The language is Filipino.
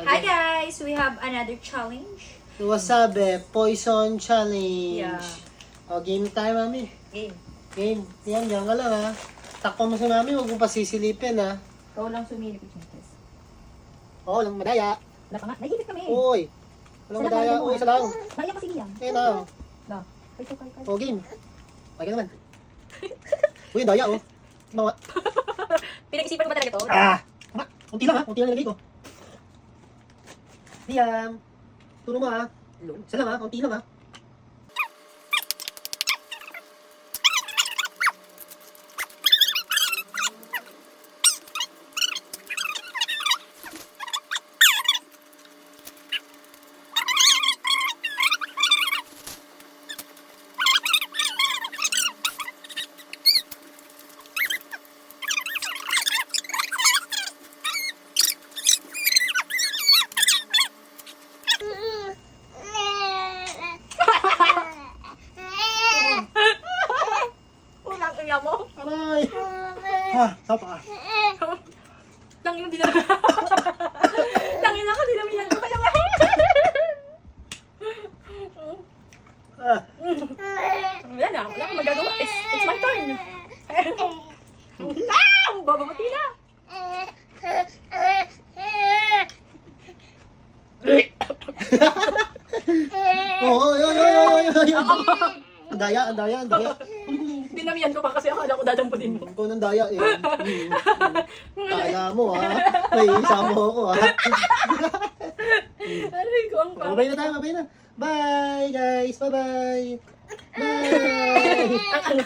Hi guys, we have another challenge. Wasabi, poison challenge. Yeah. O, game tayo, mami. Game. Game. Yan ka lang, ha. Takpan mo si mami, huwag mo pasisilipin, ha. Ikaw lang sumilip, Princess. Oo, walang madaya. Wala pa nga. Nahihigit kami. Uy. Walang madaya. Uy, isa lang. Naiyak kasi niya. Ayan na. Da. Kay. O, game. Pagka naman. Uy, daya, oh. Mga. Pinag-isipan ko ba talaga to? Ma, unti lang, ha. Unti lang nilagay ko. Liam. Turo mo, ha. Isa lang, ha. Unti lang, ha. Ulang iya mo. Aray. Ha, sapa. Tangin din na. Tangin ako, dinamihan ko kaya nga. Yan na, wala akong magagawa. It's my turn. Bababati na. Oo, yun. Ang daya. Dinamihan ko pa kasi akala ko dadamputin mo. Ikaw ng daya, eh. Kala mo, ha. May isama ako, ha. Aray ko ang Mabay na tayo, mabay na. Bye, guys. Bye-bye. Bye. Ang